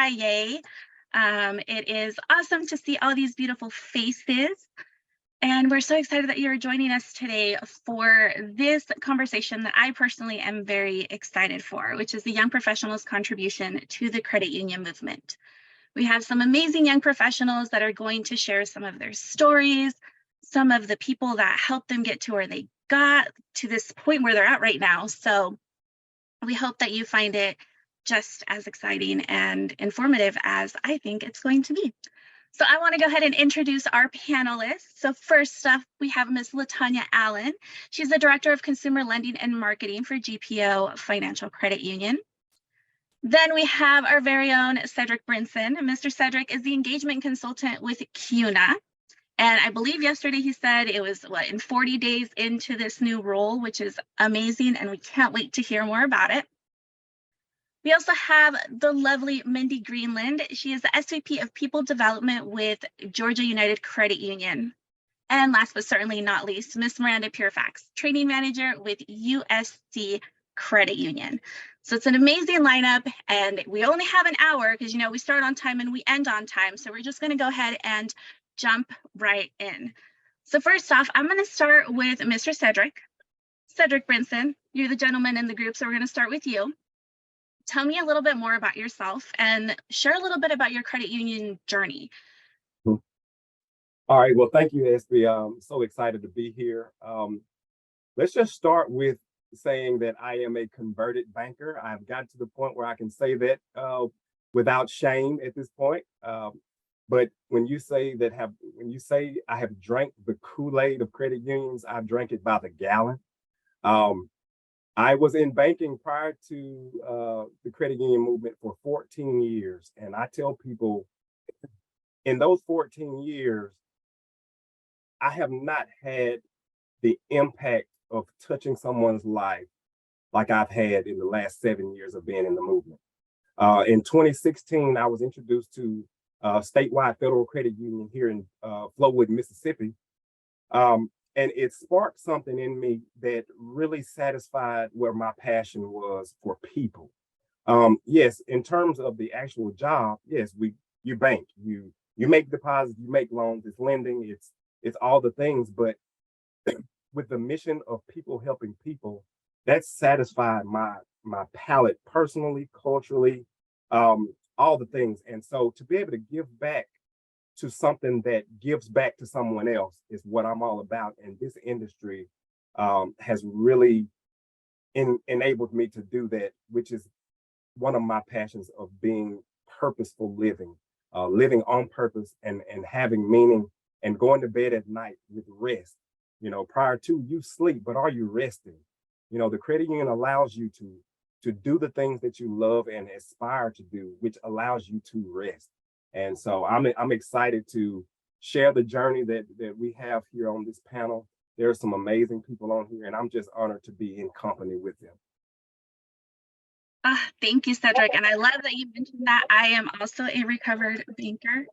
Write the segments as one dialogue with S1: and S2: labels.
S1: CIA. It is awesome to see all these beautiful faces. And we're so excited that you're joining us today for this conversation that I personally am very excited for, which is the young professionals' contribution to the credit union movement. We have some amazing young professionals that are going to share some of their stories, some of the people that helped them get to where they got to this point where they're at right now. So we hope that you find it just as exciting and informative as I think it's going to be. So I want to go ahead and introduce our panelists. So first up, we have Ms. Latanya Allen. She's the Director of Consumer Lending and Marketing for GPO Financial Credit Union. Then we have our very own Cedric Brinson. Mr. Cedric is the engagement consultant with CUNA. And I believe yesterday he said it was in 40 days into this new role, which is amazing. And we can't wait to hear more about it. We also have the lovely Mindy Greenland. She is the SVP of People Development with Georgia United Credit Union. And last but certainly not least, Ms. Miranda Purefax, Training Manager with USC Credit Union. So it's an amazing lineup, and we only have an hour because, we start on time and we end on time. So we're just going to go ahead and jump right in. So first off, I'm going to start with Mr. Cedric. Cedric Brinson, you're the gentleman in the group, so we're going to start with you. Tell me a little bit more about yourself and share a little bit about your credit union journey.
S2: All right, well, thank you, Espy. I'm so excited to be here. Let's just start with saying that I am a converted banker. I've gotten to the point where I can say that without shame at this point. But when you say I have drank the Kool-Aid of credit unions, I've drank it by the gallon. I was in banking prior to the credit union movement for 14 years. And I tell people in those 14 years, I have not had the impact of touching someone's life like I've had in the last 7 years of being in the movement. In 2016, I was introduced to statewide federal credit union here in Flowood, Mississippi. And it sparked something in me that really satisfied where my passion was for people. Yes, in terms of the actual job, yes, you bank, you make deposits, you make loans, it's lending, it's all the things, but with the mission of people helping people, that satisfied my palate personally, culturally, all the things. And so to be able to give back to something that gives back to someone else is what I'm all about. And this industry has really enabled me to do that, which is one of my passions of being purposeful living, living on purpose and having meaning and going to bed at night with rest. Prior to you sleep, but are you resting? The credit union allows you to do the things that you love and aspire to do, which allows you to rest. And so I'm excited to share the journey that we have here on this panel. There are some amazing people on here, and I'm just honored to be in company with them.
S1: Thank you, Cedric. And I love that you mentioned that. I am also a recovered banker.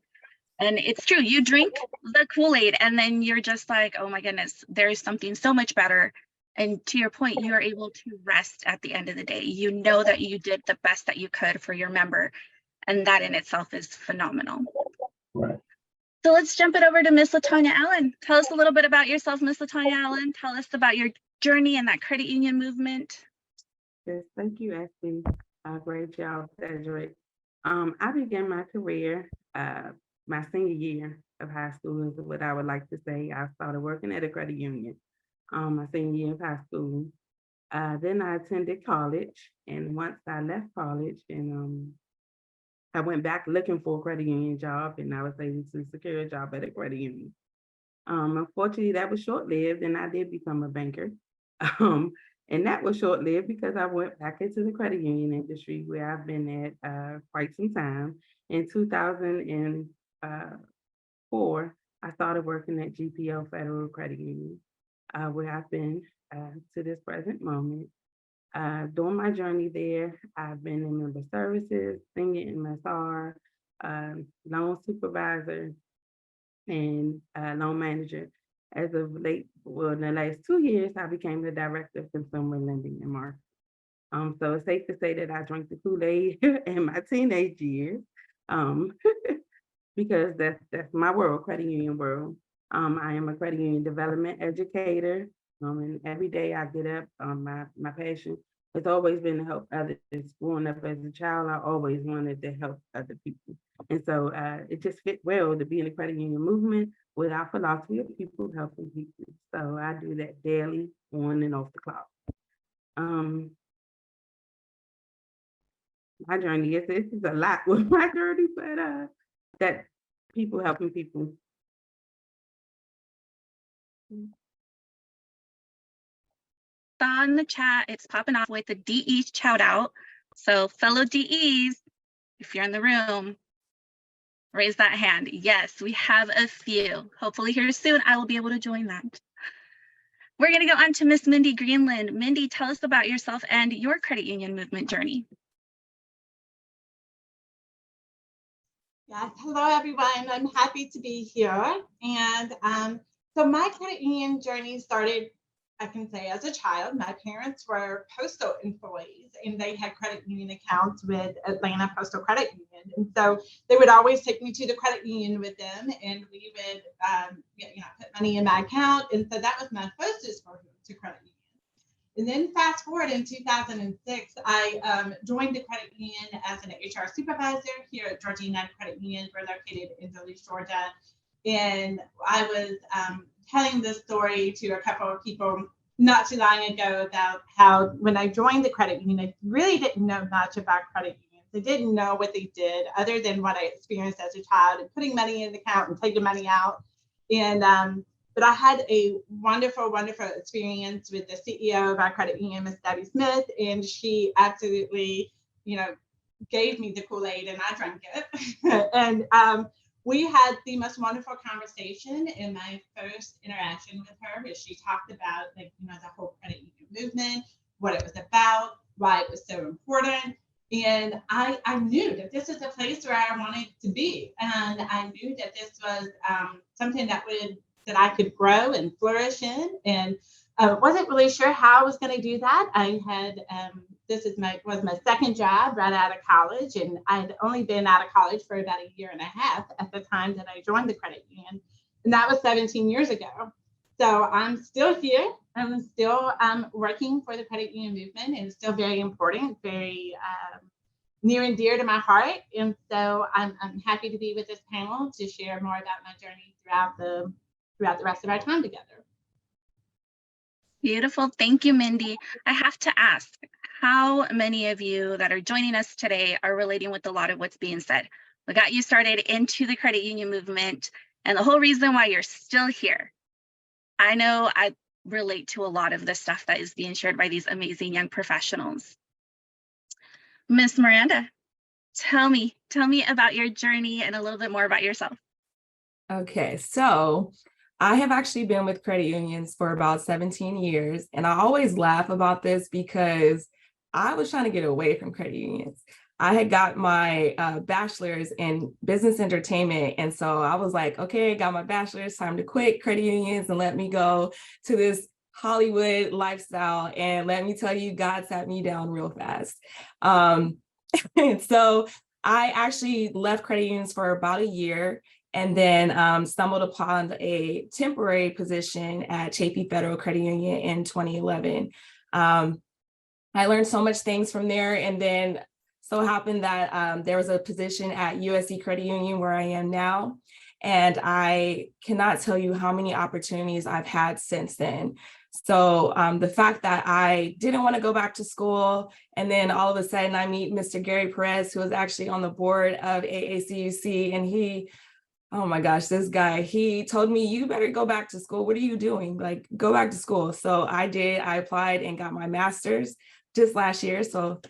S1: And it's true, you drink the Kool-Aid and then you're just like, oh my goodness, there's something so much better. And to your point, you are able to rest at the end of the day. You know that you did the best that you could for your member. And that in itself is phenomenal.
S2: Right.
S1: So let's jump it over to Miss Latanya Allen. Tell us a little bit about yourself, Miss Latanya Allen. Tell us about your journey in that credit union movement.
S3: Yes, thank you, Ashley. Great job, Cedric. I began my career my senior year of high school is what I would like to say. I started working at a credit union my senior year of high school. Then I attended college, and once I left college, and I went back looking for a credit union job, and I was able to secure a job at a credit union. Unfortunately, that was short-lived, and I did become a banker. And that was short-lived because I went back into the credit union industry where I've been at quite some time. In 2004, I started working at GPO Federal Credit Union, where I've been to this present moment. During my journey there, I've been in member services, senior MSR, loan supervisor, and loan manager. As of in the last 2 years, I became the director of consumer lending and marketing. So it's safe to say that I drank the Kool-Aid in my teenage years. because that's my world, credit union world. I am a credit union development educator. And every day I get up, my passion has always been to help others. Growing up as a child, I always wanted to help other people. And so it just fit well to be in the credit union movement with our philosophy of people helping people. So I do that daily, on and off the clock. Um, my journey is a lot with my journey, but that people helping people.
S1: Saw in the chat, it's popping off with the DE shout out. So fellow DEs, if you're in the room, raise that hand. Yes, we have a few. Hopefully here soon, I will be able to join that. We're gonna go on to Miss Mindy Greenland. Mindy, tell us about yourself and your credit union movement journey.
S4: Yes, hello everyone. I'm happy to be here. And so my credit union journey started, I can say, as a child. My parents were postal employees and they had credit union accounts with Atlanta Postal Credit Union. And so they would always take me to the credit union with them and we would put money in my account. And so that was my first exposure to credit union. And then fast forward in 2006, I joined the credit union as an HR supervisor here at Georgia United Credit Union. We're located in Duluth, Georgia. And I was telling this story to a couple of people not too long ago about how when I joined the credit union, I really didn't know much about credit unions. I didn't know what they did other than what I experienced as a child and putting money in the account and taking money out. And but I had a wonderful, wonderful experience with the CEO of our credit union, Ms. Debbie Smith, and she absolutely, gave me the Kool-Aid and I drank it. And we had the most wonderful conversation in my first interaction with her, where she talked about the whole credit union movement, what it was about, why it was so important. And I knew that this is a place where I wanted to be. And I knew that this was something that I could grow and flourish in. And wasn't really sure how I was going to do that. I had was my second job right out of college, and I'd only been out of college for about a year and a half at the time that I joined the credit union, and that was 17 years ago. So I'm still here. I'm still working for the credit union movement, and it's still very important, very near and dear to my heart. And so I'm happy to be with this panel to share more about my journey throughout the rest of our time together.
S1: Beautiful. Thank you, Mindy. I have to ask, how many of you that are joining us today are relating with a lot of what's being said? We got you started into the credit union movement and the whole reason why you're still here. I know I relate to a lot of the stuff that is being shared by these amazing young professionals. Miss Miranda, tell me about your journey and a little bit more about yourself.
S5: Okay, so I have actually been with credit unions for about 17 years, and I always laugh about this because I was trying to get away from credit unions. I had got my bachelor's in business entertainment, and so I was like, okay, got my bachelor's, time to quit credit unions and let me go to this Hollywood lifestyle. And let me tell you, God sat me down real fast. And so I actually left credit unions for about a year, and then stumbled upon a temporary position at Chafee Federal Credit Union in 2011. I learned so much things from there, and then so happened that there was a position at USC Credit Union where I am now, and I cannot tell you how many opportunities I've had since then. So the fact that I didn't want to go back to school, and then all of a sudden I meet Mr. Gary Perez, who is actually on the board of AACUC, and he, oh my gosh, this guy, he told me, you better go back to school. What are you doing? Like, go back to school. So I did. I applied and got my master's just last year. So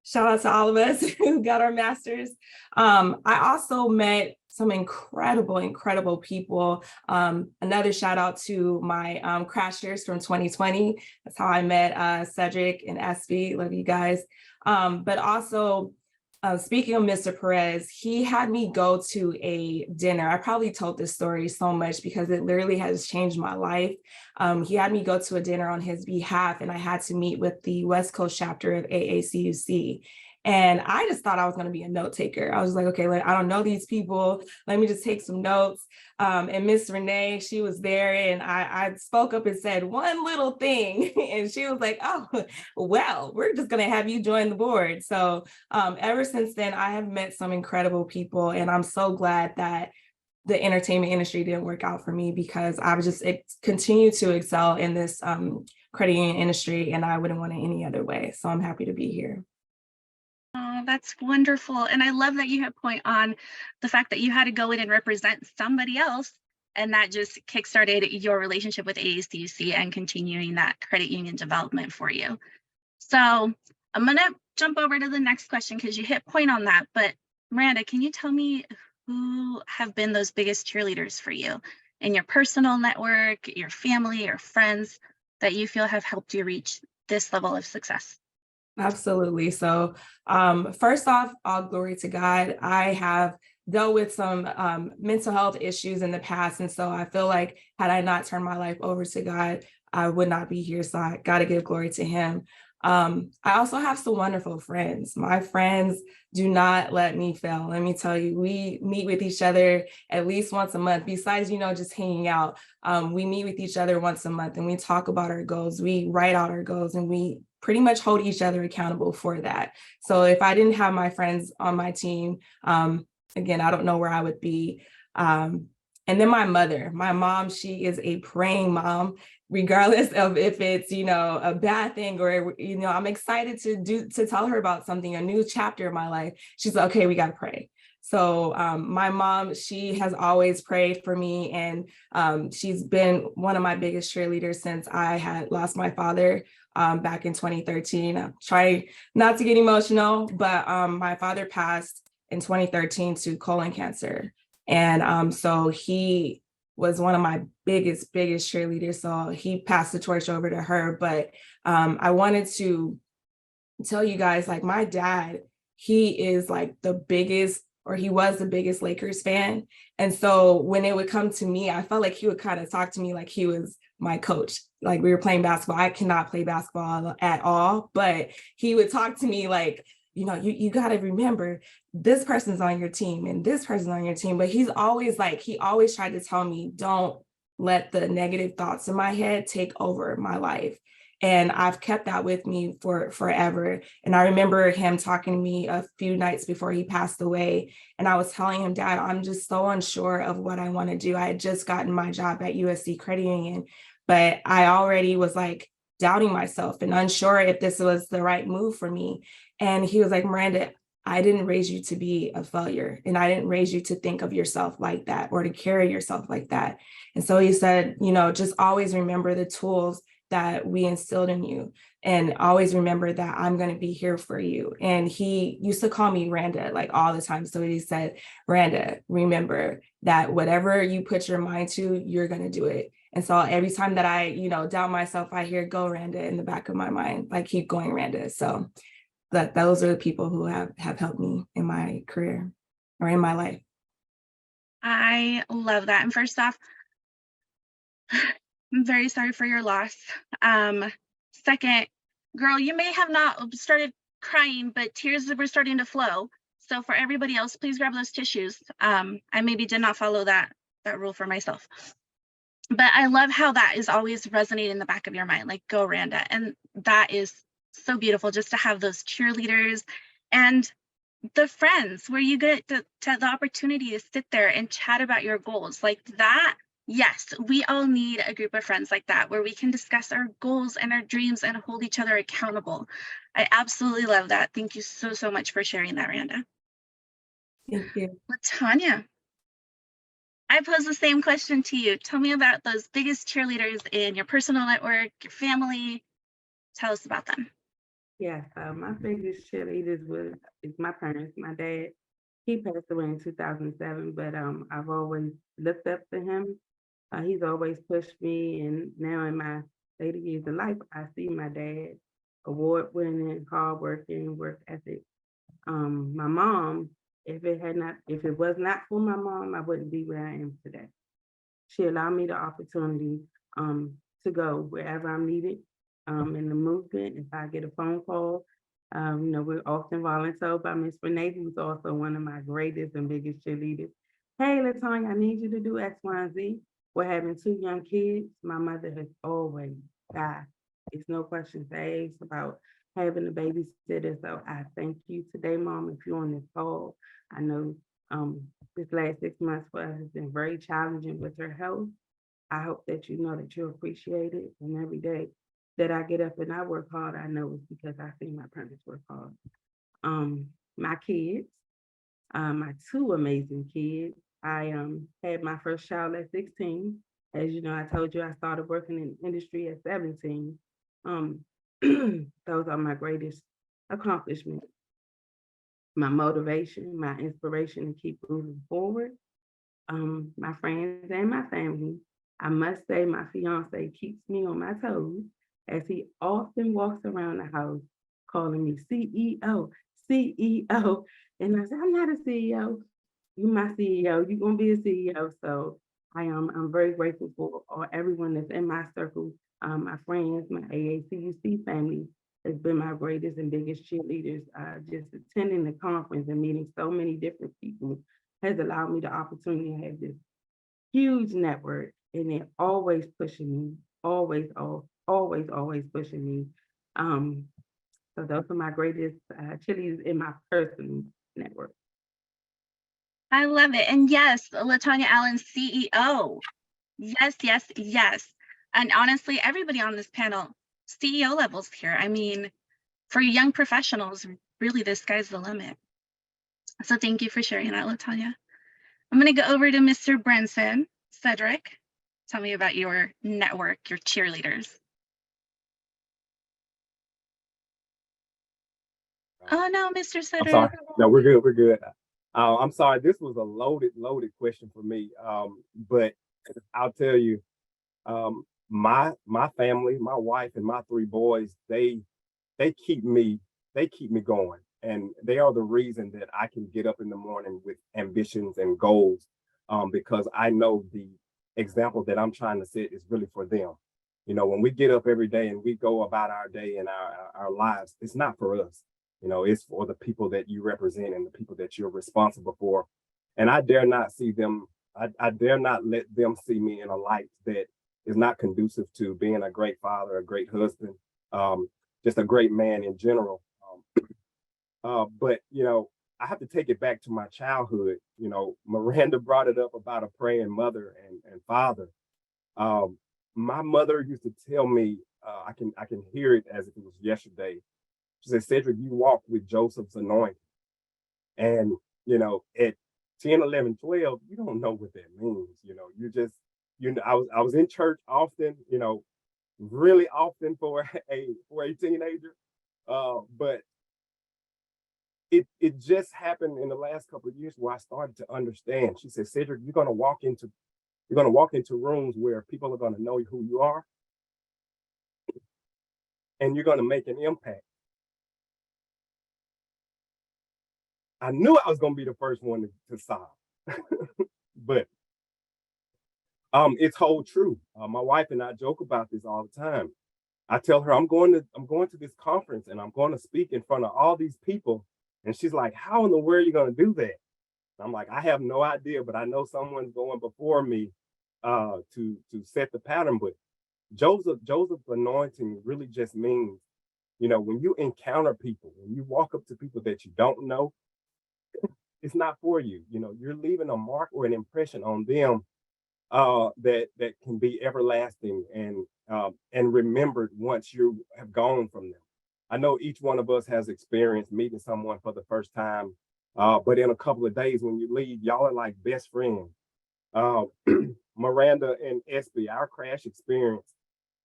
S5: shout out to all of us who got our masters. I also met some incredible people. Another shout out to my crashers from 2020. That's how I met Cedric and Espy. Love you guys. But also, speaking of Mr. Perez, he had me go to a dinner. I probably told this story so much because it literally has changed my life. He had me go to a dinner on his behalf, and I had to meet with the West Coast chapter of AACUC. And I just thought I was going to be a note taker. I was like, okay, like, I don't know these people. Let me just take some notes. And Miss Renee, she was there, and I spoke up and said one little thing. And she was like, oh, well, we're just going to have you join the board. So ever since then, I have met some incredible people. And I'm so glad that the entertainment industry didn't work out for me, because I was just continue to excel in this credit union industry, and I wouldn't want it any other way. So I'm happy to be here.
S1: Oh, that's wonderful. And I love that you had point on the fact that you had to go in and represent somebody else. And that just kickstarted your relationship with AACUC and continuing that credit union development for you. So I'm going to jump over to the next question because you hit point on that. But Miranda, can you tell me who have been those biggest cheerleaders for you in your personal network, your family, or friends that you feel have helped you reach this level of success?
S5: Absolutely. So first off, all glory to God. I have dealt with some mental health issues in the past. And so I feel like had I not turned my life over to God, I would not be here. So I got to give glory to him. I also have some wonderful friends. My friends do not let me fail. Let me tell you, we meet with each other at least once a month. Besides, just hanging out, we meet with each other once a month and we talk about our goals. We write out our goals and we pretty much hold each other accountable for that. So if I didn't have my friends on my team, again, I don't know where I would be. And then my mom, she is a praying mom, regardless of if it's, a bad thing or, I'm excited to tell her about something, a new chapter of my life. She's like, okay, we got to pray. So my mom, she has always prayed for me, and she's been one of my biggest cheerleaders since I had lost my father back in 2013. I try not to get emotional, but my father passed in 2013 to colon cancer. And so he was one of my biggest cheerleaders. So he passed the torch over to her. But I wanted to tell you guys, like, my dad, he is like he was the biggest Lakers fan. And so when it would come to me, I felt like he would kind of talk to me like he was my coach. Like, we were playing basketball. I cannot play basketball at all, but he would talk to me like, you got to remember this person's on your team and this person's on your team. But he always tried to tell me, don't let the negative thoughts in my head take over my life. And I've kept that with me for forever. And I remember him talking to me a few nights before he passed away. And I was telling him, Dad, I'm just so unsure of what I want to do. I had just gotten my job at USC Credit Union, but I already was like doubting myself and unsure if this was the right move for me. And he was like, Miranda, I didn't raise you to be a failure. And I didn't raise you to think of yourself like that or to carry yourself like that. And so he said, just always remember the tools that we instilled in you, and always remember that I'm going to be here for you. And he used to call me Randa like all the time. So he said, Randa, remember that whatever you put your mind to, you're going to do it. And so every time that I, doubt myself, I hear go Randa in the back of my mind, like keep going Randa. So those are the people who have helped me in my career or in my life.
S1: I love that. And first off, I'm very sorry for your loss. Second, girl, you may have not started crying, but tears were starting to flow. So for everybody else, please grab those tissues. I maybe did not follow that rule for myself. But I love how that is always resonating in the back of your mind, like go Randa. And that is so beautiful, just to have those cheerleaders and the friends where you get the opportunity to sit there and chat about your goals like that. Yes, we all need a group of friends like that where we can discuss our goals and our dreams and hold each other accountable. I absolutely love that. Thank you so much for sharing that, Randa.
S5: Thank you.
S1: Latanya, I pose the same question to you. Tell me about those biggest cheerleaders in your personal network, your family. Tell us about them.
S3: Yeah, my biggest cheerleaders is my parents. My dad, he passed away in 2007, but I've always looked up to him. He's always pushed me, and now in my later years of life, I see my dad, award-winning, hardworking, work ethic. My mom, if it was not for my mom, I wouldn't be where I am today. She allowed me the opportunity to go wherever I'm needed in the movement. If I get a phone call, We're often volunteered by Miss Renee, who's also one of my greatest and biggest cheerleaders. Hey, Latonya, I need you to do X, Y, and Z. We're having 2 young kids. My mother has always died. It's no questions asked about having a babysitter. So I thank you today, Mom, if you're on this call. I know this last 6 months for us has been very challenging with her health. I hope that you know that you appreciate it. And every day that I get up and I work hard, I know it's because I see my parents work hard. My kids, my 2 amazing kids. I had my first child at 16. As you know, I told you I started working in the industry at 17. Those are my greatest accomplishments. My motivation, my inspiration to keep moving forward. My friends and my family. I must say my fiance keeps me on my toes as he often walks around the house calling me CEO, CEO. And I said, I'm not a CEO. You're my CEO. You're gonna be a CEO. So I'm very grateful for everyone that's in my circle. My friends, my AACUC family has been my greatest and biggest cheerleaders. Just attending the conference and meeting so many different people has allowed me the opportunity to have this huge network, and they're always pushing me, always pushing me. So those are my greatest cheerleaders in my personal network.
S1: I love it. And yes, Latonya Allen, CEO. Yes, yes, yes. And honestly, everybody on this panel, CEO levels here. I mean, for young professionals, really, the sky's the limit. So thank you for sharing that, Latonya. I'm going to go over to Mr. Brenson. Cedric, tell me about your network, your cheerleaders. Oh no, Mr.
S2: I'm
S1: Cedric.
S2: sorry. No, we're good. We're good. I'm sorry. This was a loaded question for me. But I'll tell you, my family, my wife, and my 3 boys, they keep me going, and they are the reason that I can get up in the morning with ambitions and goals. Because I know the example that I'm trying to set is really for them. When we get up every day and we go about our day and our lives, it's not for us. It's for the people that you represent and the people that you're responsible for. And I dare not see them, I dare not let them see me in a light that is not conducive to being a great father, a great husband, just a great man in general. But I have to take it back to my childhood. Miranda brought it up about a praying mother and father. My mother used to tell me, I can hear it as if it was yesterday. She said, Cedric, you walk with Joseph's anointing. And, at 10, 11, 12, you don't know what that means. I was in church often, really often for a teenager. But it just happened in the last couple of years where I started to understand. She said, Cedric, you're gonna walk into rooms where people are gonna know who you are, and you're gonna make an impact. I knew I was gonna be the first one to solve, but it's hold true. My wife and I joke about this all the time. I tell her I'm going to this conference and I'm going to speak in front of all these people, and she's like, "How in the world are you going to do that?" And I'm like, "I have no idea, but I know someone's going before me to set the pattern." But Joseph's anointing really just means, when you encounter people, when you walk up to people that you don't know, it's not for you. You're leaving a mark or an impression on them that can be everlasting and remembered once you have gone from them. I know each one of us has experienced meeting someone for the first time, but in a couple of days when you leave, y'all are like best friends. Miranda and Espy, our crash experience,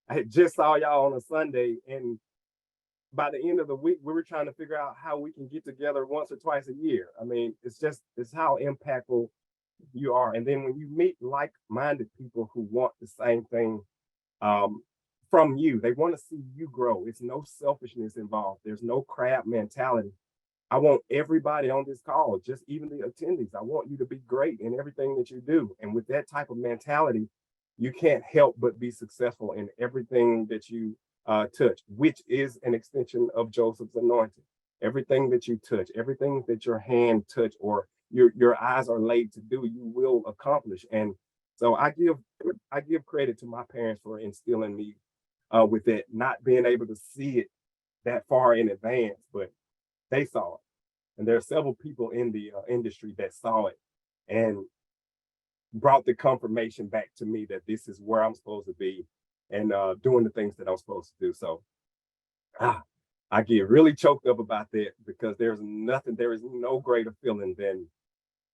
S2: I just saw y'all on a Sunday, and by the end of the week, we were trying to figure out how we can get together once or twice a year. I mean, it's how impactful you are. And then when you meet like-minded people who want the same thing from you, they want to see you grow. It's no selfishness involved. There's no crab mentality. I want everybody on this call, just even the attendees, I want you to be great in everything that you do. And with that type of mentality, you can't help but be successful in everything that you touch, which is an extension of Joseph's anointing. Everything that you touch, everything that your hand touch or your eyes are laid to do, you will accomplish. And so I give credit to my parents for instilling me with it, not being able to see it that far in advance, but they saw it. And there are several people in the industry that saw it and brought the confirmation back to me that this is where I'm supposed to be and doing the things that I'm supposed to do. So ah, I get really choked up about that because there is no greater feeling than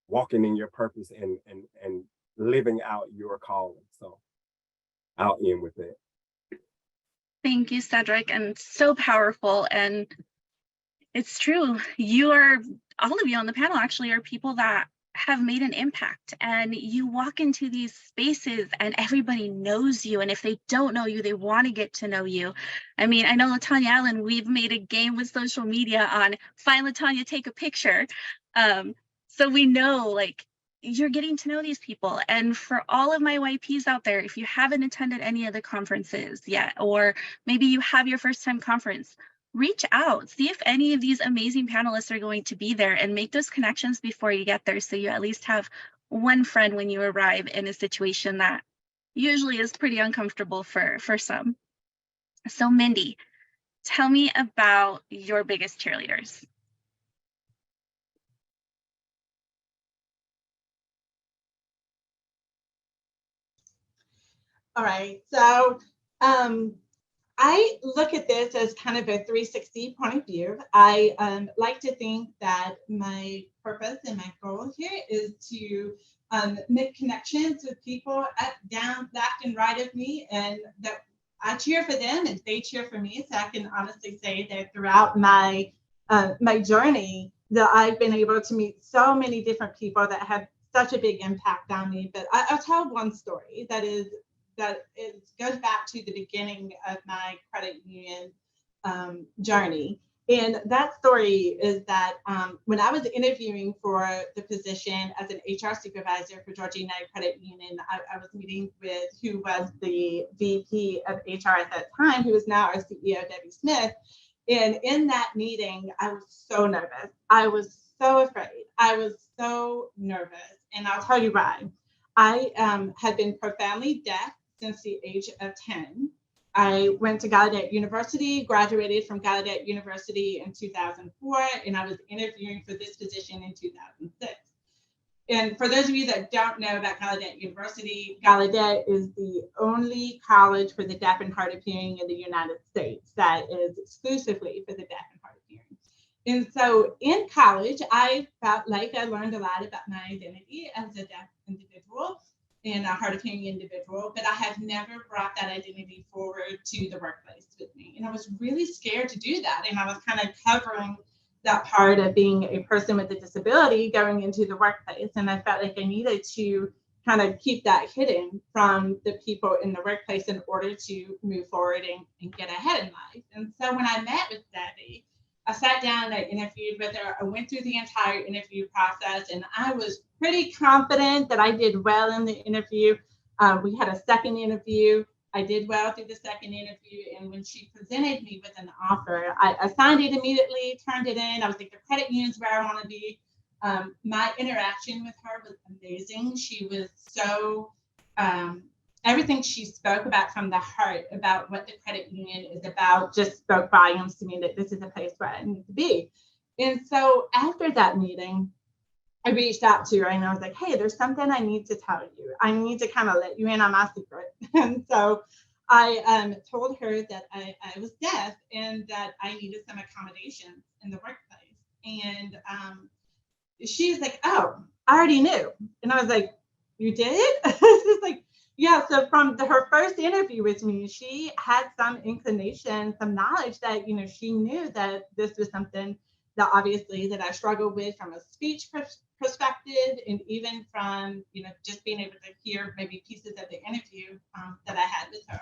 S2: walking in your purpose and living out your calling. So I'll end with that.
S1: Thank you, Cedric, and so powerful. And it's true. All of you on the panel actually are people that have made an impact, and you walk into these spaces and everybody knows you. And if they don't know you, they want to get to know you. I mean, I know LaTanya Allen, we've made a game with social media on find LaTanya, take a picture. So we know, like, you're getting to know these people. And for all of my YPs out there, if you haven't attended any of the conferences yet, or maybe you have your first time conference, reach out, see if any of these amazing panelists are going to be there, and make those connections before you get there, so you at least have one friend when you arrive in a situation that usually is pretty uncomfortable for some. So Mindy, tell me about your biggest cheerleaders.
S4: All right, so I look at this as kind of a 360 point of view. I like to think that my purpose and my goal here is to make connections with people up, down, left, and right of me, and that I cheer for them and they cheer for me. So I can honestly say that throughout my journey, that I've been able to meet so many different people that have such a big impact on me. But I'll tell one story that it goes back to the beginning of my credit union journey. And that story is that when I was interviewing for the position as an HR supervisor for Georgia United Credit Union, I was meeting with who was the VP of HR at that time, who is now our CEO, Debbie Smith. And in that meeting, I was so nervous. I was so afraid. I was so nervous. And I'll tell you why. I had been profoundly deaf since the age of 10. I went to Gallaudet University, graduated from Gallaudet University in 2004, and I was interviewing for this position in 2006. And for those of you that don't know about Gallaudet University, Gallaudet is the only college for the deaf and hard of hearing in the United States that is exclusively for the deaf and hard of hearing. And so in college, I felt like I learned a lot about my identity as a deaf individual and a hard of hearing individual, but I have never brought that identity forward to the workplace with me. And I was really scared to do that. And I was kind of covering that part of being a person with a disability going into the workplace. And I felt like I needed to kind of keep that hidden from the people in the workplace in order to move forward and get ahead in life. And so when I met with Debbie, I sat down and I interviewed with her. I went through the entire interview process, and I was pretty confident that I did well in the interview. We had a second interview. I did well through the second interview. And when she presented me with an offer, I signed it immediately, turned it in. I was like, the credit union's where I want to be. My interaction with her was amazing. She was so, everything she spoke about from the heart about what the credit union is about just spoke volumes to me that this is a place where I need to be. And so after that meeting, I reached out to her and I was like, hey, there's something I need to tell you. I need to kind of let you in on my secret. And so I told her that I was deaf and that I needed some accommodations in the workplace. And she's like, oh, I already knew. And I was like, you did? She's like, yeah, so from her first interview with me, she had some inclination, some knowledge that, she knew that this was something that obviously that I struggled with from a speech perspective, and even from, just being able to hear maybe pieces of the interview that I had with her.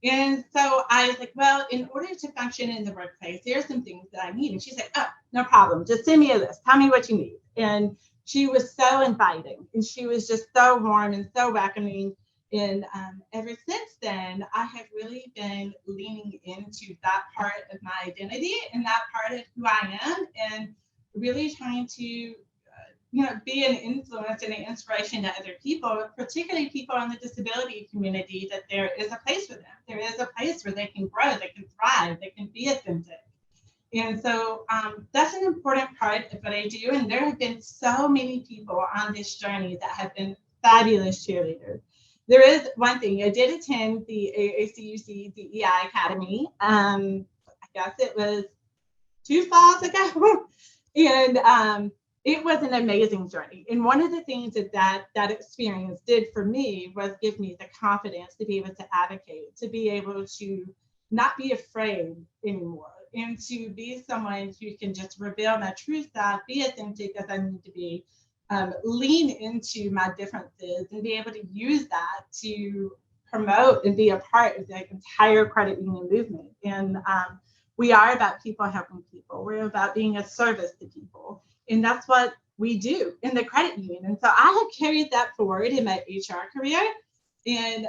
S4: And so I was like, well, in order to function in the workplace, there's some things that I need. And she's like, oh, no problem. Just send me a list. Tell me what you need. And she was so inviting, and she was just so warm and so welcoming. And ever since then, I have really been leaning into that part of my identity and that part of who I am, and really trying to be an influence and an inspiration to other people, particularly people in the disability community, that there is a place for them. There is a place where they can grow, they can thrive, they can be authentic. And so that's an important part of what I do. And there have been so many people on this journey that have been fabulous cheerleaders. There is one thing, I did attend the AACUC DEI Academy. I guess it was 2 falls ago. And it was an amazing journey. And one of the things that experience did for me was give me the confidence to be able to advocate, to be able to not be afraid anymore, and to be someone who can just reveal my true self, be authentic as I need to be, lean into my differences, and be able to use that to promote and be a part of the entire credit union movement. And we are about people helping people. We're about being a service to people. And that's what we do in the credit union. And so I have carried that forward in my HR career. And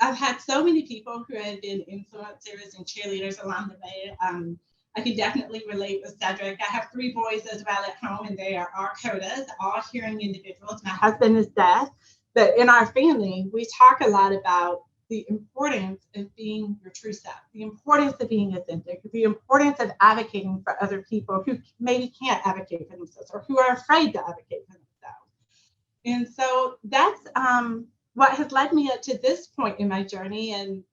S4: I've had so many people who have been influencers and cheerleaders along the way. I can definitely relate with Cedric. I have 3 boys as well at home, and they are all CODAs, all hearing individuals. My husband is deaf, but in our family, we talk a lot about the importance of being your true self, the importance of being authentic, the importance of advocating for other people who maybe can't advocate for themselves or who are afraid to advocate for themselves. And so that's what has led me up to this point in my journey, and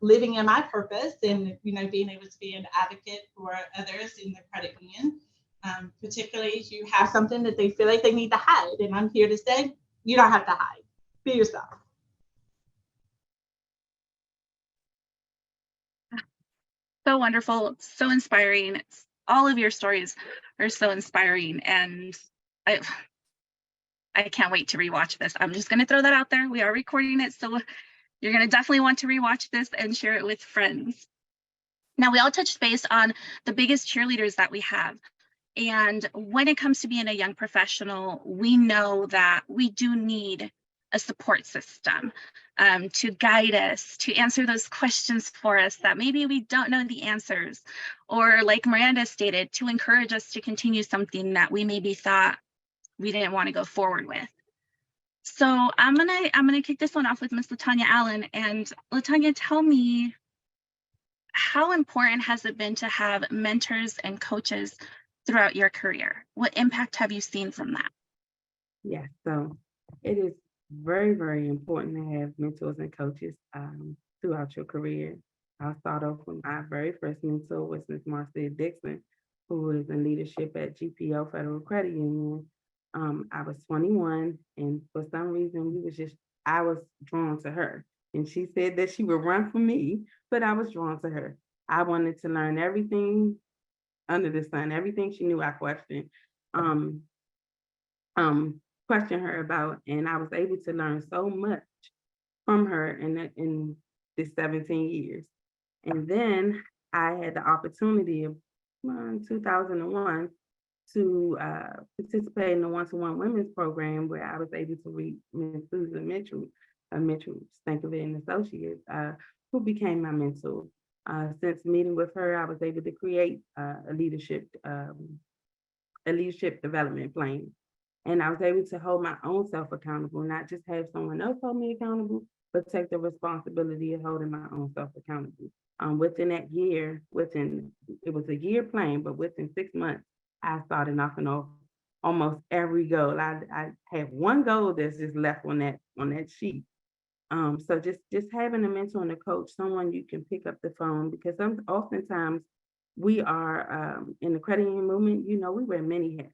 S4: living in my purpose, and being able to be an advocate for others in the credit union, particularly who have something that they feel like they need to hide. And I'm here to say, you don't have to hide. Be yourself.
S1: So wonderful, so inspiring. All of your stories are so inspiring, and I can't wait to rewatch this. I'm just going to throw that out there. We are recording it, so you're going to definitely want to rewatch this and share it with friends. Now, we all touched base on the biggest cheerleaders that we have. And when it comes to being a young professional, we know that we do need a support system to guide us, to answer those questions for us that maybe we don't know the answers, or like Miranda stated, to encourage us to continue something that we maybe thought we didn't want to go forward with. So I'm gonna kick this one off with Miss LaTanya Allen. And LaTanya, tell me, how important has it been to have mentors and coaches throughout your career? What impact have you seen from that?
S3: Yeah, so it is very, very important to have mentors and coaches throughout your career. I'll start off with my very first mentor was Ms. Marcia Dixon, who was in leadership at GPO Federal Credit Union. I was 21, and for some reason, I was drawn to her. And she said that she would run for me, but I was drawn to her. I wanted to learn everything under the sun, everything she knew I questioned. Question her about, and I was able to learn so much from her in this 17 years. And then I had the opportunity of 2001 to participate in the one-to-one women's program, where I was able to read Ms. Susan Mitchell Stankovic and Associates, who became my mentor. Since meeting with her, I was able to create a leadership development plan. And I was able to hold my own self accountable, not just have someone else hold me accountable, but take the responsibility of holding my own self accountable. Within that year, it was a year plan, but within 6 months, I started knocking off almost every goal. I had one goal that's just left on that sheet. So just having a mentor and a coach, someone you can pick up the phone, because oftentimes we are in the credit union movement, we wear many hats.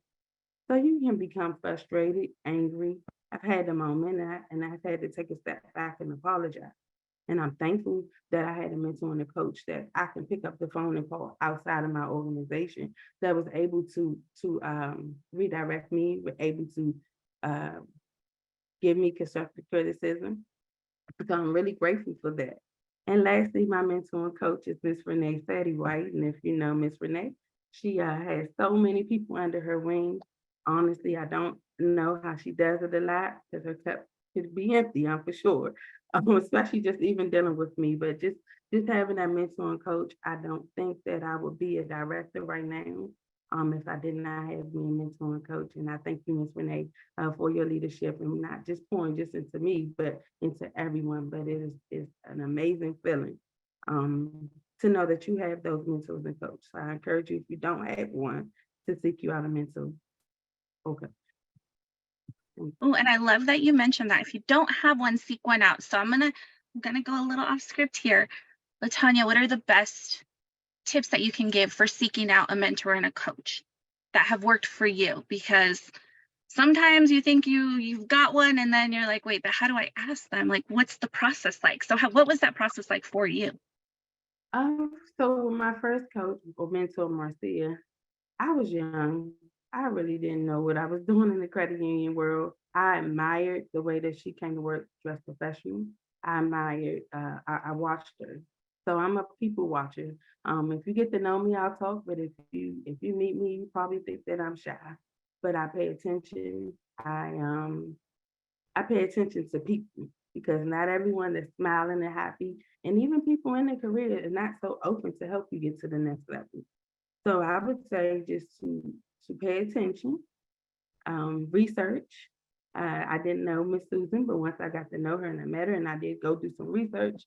S3: So you can become frustrated, angry. I've had the moment, and I've had to take a step back and apologize. And I'm thankful that I had a mentor and a coach that I can pick up the phone and call outside of my organization, that was able to redirect me, were able to give me constructive criticism. So I'm really grateful for that. And lastly, my mentor and coach is Miss Renee Sadie White. And if you know Miss Renee, she has so many people under her wing. Honestly, I don't know how she does it a lot, because her cup could be empty, I'm for sure. Especially just even dealing with me, but just having that mentor and coach, I don't think that I would be a director right now. If I did not have me a mentor and coach. And I thank you, Ms. Renee, for your leadership and not just pouring just into me, but into everyone. But it's an amazing feeling to know that you have those mentors and coaches. So I encourage you, if you don't have one, to seek you out a mentor. Okay.
S1: Oh, and I love that you mentioned that. If you don't have one, seek one out. So I'm gonna go a little off script here. LaTanya, what are the best tips that you can give for seeking out a mentor and a coach that have worked for you? Because sometimes you think you've got one and then you're like, wait, but how do I ask them? Like, what's the process like? So what was that process like for you?
S3: So my first coach or mentor, Marcia, I was young. I really didn't know what I was doing in the credit union world. I admired the way that she came to work dressed professional. I watched her. So I'm a people watcher. If you get to know me, I'll talk, but if you meet me, you probably think that I'm shy. But I pay attention. I pay attention to people because not everyone is smiling and happy. And even people in their career are not so open to help you get to the next level. So I would say just to pay attention, research. I didn't know Miss Susan, but once I got to know her and I met her and I did go do some research,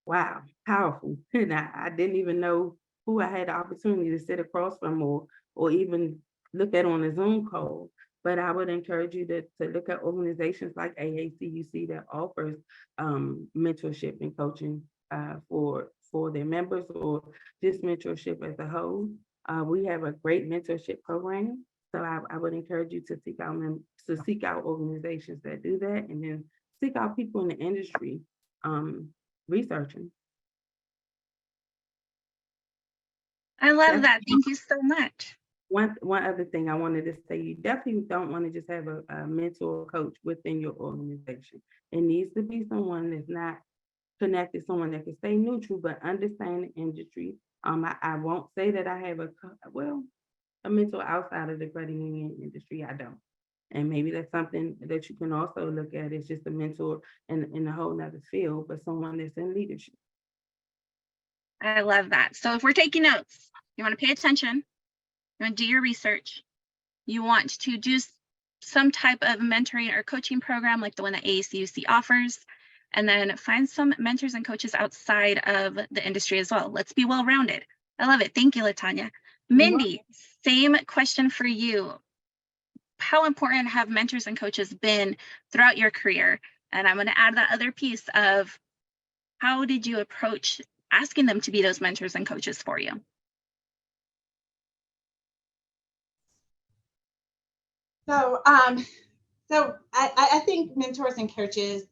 S3: wow, powerful. And I didn't even know who I had the opportunity to sit across from or even look at on a Zoom call. But I would encourage you to look at organizations like AACUC that offers mentorship and coaching for their members or just mentorship as a whole. We have a great mentorship program. So I would encourage you to seek out organizations that do that, and then seek out people in the industry researching.
S1: I love that. Thank you so much.
S3: One other thing I wanted to say, you definitely don't want to just have a mentor or coach within your organization. It needs to be someone that's not connected, someone that can stay neutral, but understand the industry. I won't say that I have a mentor outside of the credit union industry. I don't. And maybe that's something that you can also look at. It's just a mentor in a whole nother field, but someone that's in leadership.
S1: I love that. So if we're taking notes, you want to pay attention, you want to do your research, you want to do some type of mentoring or coaching program like the one that AACUC offers, and then find some mentors and coaches outside of the industry as well. Let's be well-rounded. I love it. Thank you, LaTanya. Mindy, same question for you. How important have mentors and coaches been throughout your career? And I'm going to add that other piece of how did you approach asking them to be those mentors and coaches for you?
S4: So I think mentors and coaches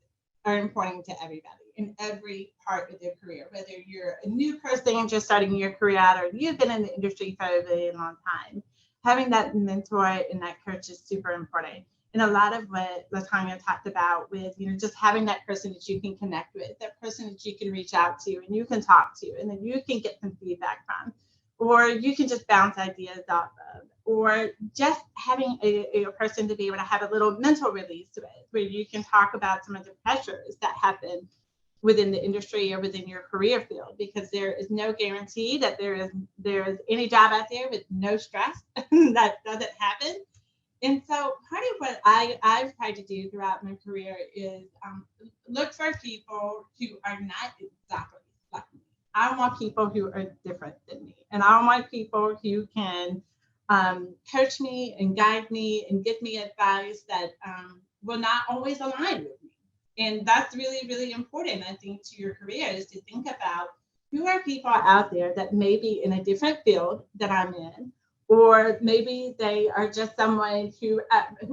S4: are important to everybody in every part of their career, whether you're a new person just starting your career out or you've been in the industry for a really long time. Having that mentor and that coach is super important. And a lot of what LaTanya talked about with, just having that person that you can connect with, that person that you can reach out to and you can talk to, and then you can get some feedback from, or you can just bounce ideas off of, or just having a person to be able to have a little mental release with, where you can talk about some of the pressures that happen within the industry or within your career field, because there is no guarantee that there is any job out there with no stress. That doesn't happen. And so part of what I've tried to do throughout my career is look for people who are not exactly like me. I want people who are different than me. And I want people who can coach me and guide me and give me advice that will not always align with me. And that's really, really important, I think, to your career, is to think about who are people out there that may be in a different field that I'm in, or maybe they are just someone who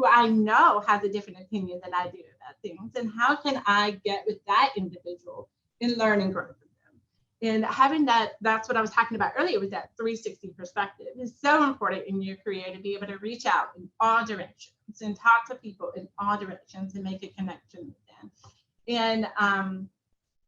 S4: I know has a different opinion than I do about things. And how can I get with that individual and learn and grow from them? And having that's what I was talking about earlier with that 360 perspective is so important in your career, to be able to reach out in all directions and talk to people in all directions and make a connection with them. And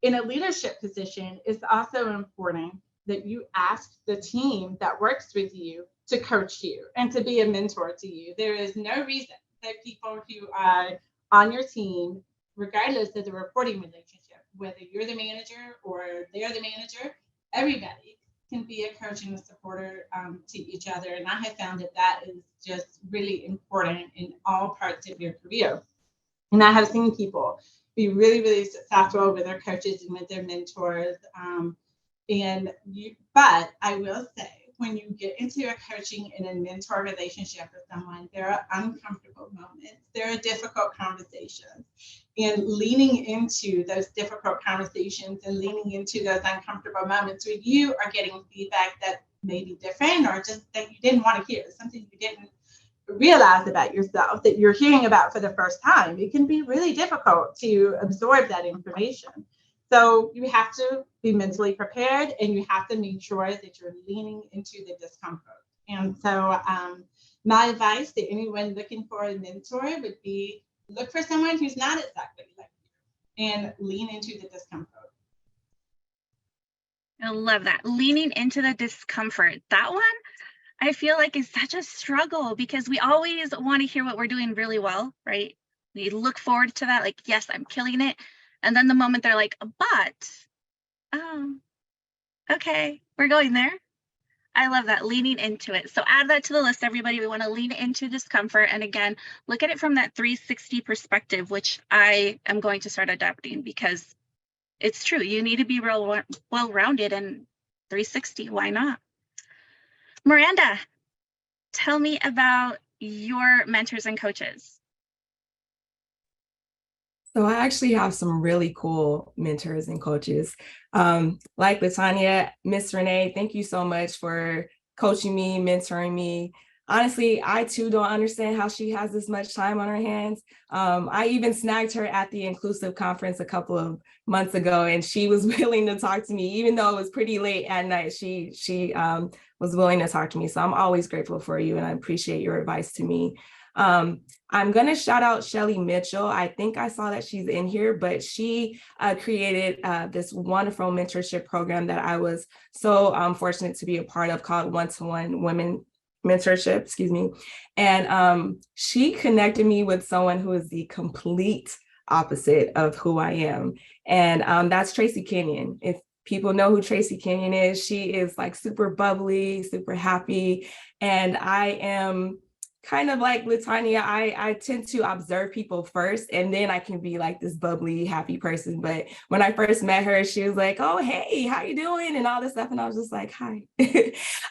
S4: in a leadership position, it's also important that you ask the team that works with you to coach you and to be a mentor to you. There is no reason that people who are on your team regardless of the reporting relationship, whether you're the manager or they're the manager, everybody can be a coach and a supporter to each other. And I have found that that is just really important in all parts of your career. And I have seen people be really, really successful with their coaches and with their mentors. But I will say, when you get into a coaching and a mentor relationship with someone, there are uncomfortable moments. There are difficult conversations. And leaning into those difficult conversations and leaning into those uncomfortable moments where you are getting feedback that may be different or just that you didn't want to hear, something you didn't realize about yourself that you're hearing about for the first time. It can be really difficult to absorb that information. So you have to be mentally prepared, and you have to make sure that you're leaning into the discomfort. And so my advice to anyone looking for a mentor would be look for someone who's not exactly like you and lean into the discomfort.
S1: I love that. Leaning into the discomfort. That one I feel like is such a struggle because we always want to hear what we're doing really well, right? We look forward to that, like, yes, I'm killing it. And then the moment they're like, but, okay, we're going there. I love that, leaning into it. So add that to the list, everybody. We want to lean into discomfort. And again, look at it from that 360 perspective, which I am going to start adopting because it's true. You need to be real well-rounded and 360. Why not? Miranda, tell me about your mentors and coaches.
S5: So I actually have some really cool mentors and coaches. Like Latanya, Miss Renee, thank you so much for coaching me, mentoring me. Honestly, I too don't understand how she has this much time on her hands. I even snagged her at the Inclusive Conference a couple of months ago, and she was willing to talk to me, even though it was pretty late at night. She was willing to talk to me. So I'm always grateful for you, and I appreciate your advice to me. I'm going to shout out Shelly Mitchell. I think I saw that she's in here, but she created this wonderful mentorship program that I was so fortunate to be a part of called One-to-One Women Mentorship, excuse me. And she connected me with someone who is the complete opposite of who I am. And that's Tracy Kenyon. If people know who Tracy Kenyon is, she is like super bubbly, super happy. And I am kind of like Latanya, I tend to observe people first, and then I can be like this bubbly, happy person. But when I first met her, she was like, oh, hey, how you doing? And all this stuff. And I was just like, hi.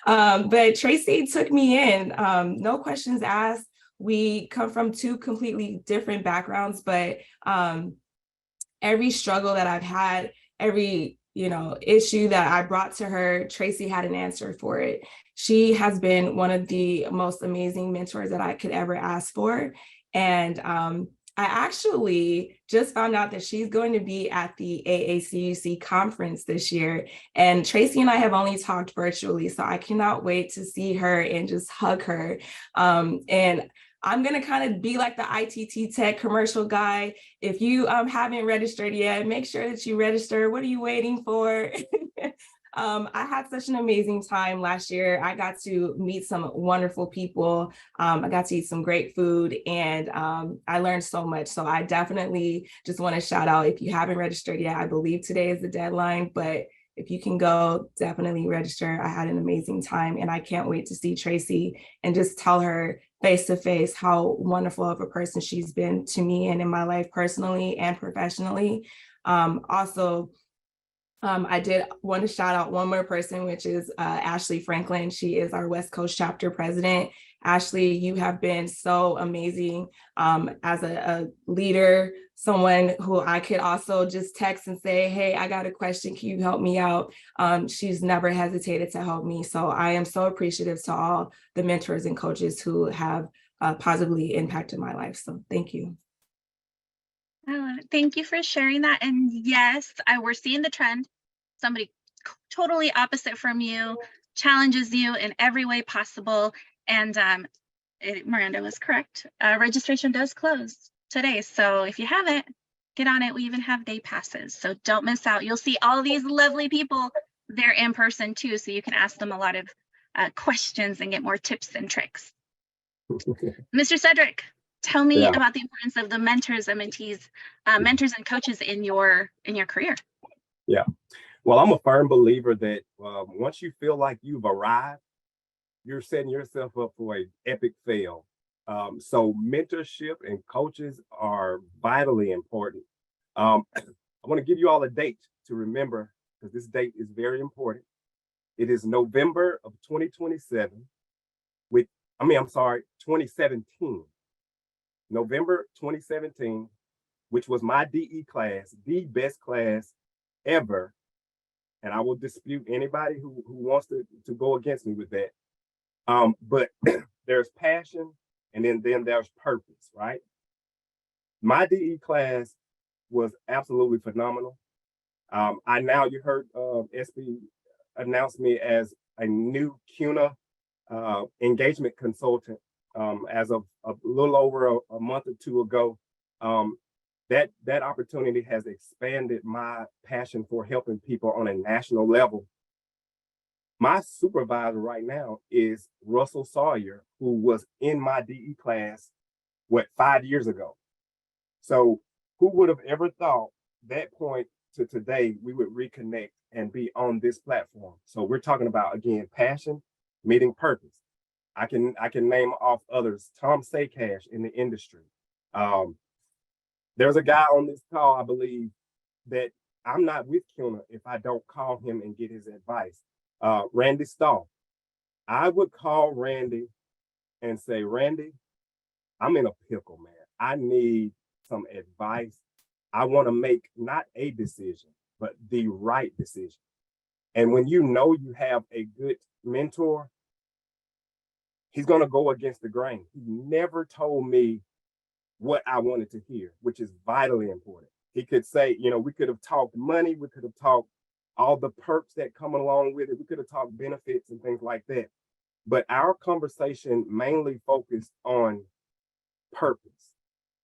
S5: But Tracy took me in, no questions asked. We come from two completely different backgrounds, but every struggle that I've had, every issue that I brought to her, Tracy had an answer for it. She has been one of the most amazing mentors that I could ever ask for. And I actually just found out that she's going to be at the AACUC conference this year. And Tracy and I have only talked virtually, so I cannot wait to see her and just hug her. And I'm going to kind of be like the ITT Tech commercial guy. If you haven't registered yet, make sure that you register. What are you waiting for? I had such an amazing time last year. I got to meet some wonderful people. I got to eat some great food, and I learned so much. So I definitely just want to shout out, if you haven't registered yet, I believe today is the deadline, but if you can go, definitely register. I had an amazing time, and I can't wait to see Tracy and just tell her face to face how wonderful of a person she's been to me and in my life personally and professionally. I did want to shout out one more person, which is Ashley Franklin. She is our West Coast chapter president. Ashley, you have been so amazing as a leader, someone who I could also just text and say, hey, I got a question, can you help me out? She's never hesitated to help me. So I am so appreciative to all the mentors and coaches who have positively impacted my life. So thank you.
S1: Thank you for sharing that. And yes, we're seeing the trend. Somebody totally opposite from you challenges you in every way possible. And Miranda was correct. Registration does close today. So if you haven't, get on it. We even have day passes. So don't miss out. You'll see all these lovely people there in person too. So you can ask them a lot of questions and get more tips and tricks. Mr. Cedric, Tell me
S2: Yeah.
S1: about the importance of the mentors and mentees, mentors and coaches in your career.
S2: Yeah. Well, I'm a firm believer that once you feel like you've arrived, you're setting yourself up for an epic fail. So mentorship and coaches are vitally important. I want to give you all a date to remember because this date is very important. It is November of 2027 I'm sorry, 2017. November 2017, which was my DE class, the best class ever. And I will dispute anybody who wants to go against me with that. But there's passion and then there's purpose, right? My DE class was absolutely phenomenal. You heard SB announce me as a new CUNA engagement consultant as of a little over a month or two ago. That opportunity has expanded my passion for helping people on a national level. My supervisor right now is Russell Sawyer, who was in my DE class, 5 years ago. So who would have ever thought that point to today we would reconnect and be on this platform? So we're talking about, again, passion meeting purpose. I can name off others. Tom Sakash in the industry. There's a guy on this call, I believe, that I'm not with CUNA if I don't call him and get his advice. Randy Stahl. I would call Randy and say, Randy, I'm in a pickle, man. I need some advice. I want to make not a decision, but the right decision. And when you know you have a good mentor, he's going to go against the grain. He never told me what I wanted to hear, which is vitally important. He could say, we could have talked money, we could have talked all the perks that come along with it, we could have talked benefits and things like that. But our conversation mainly focused on purpose.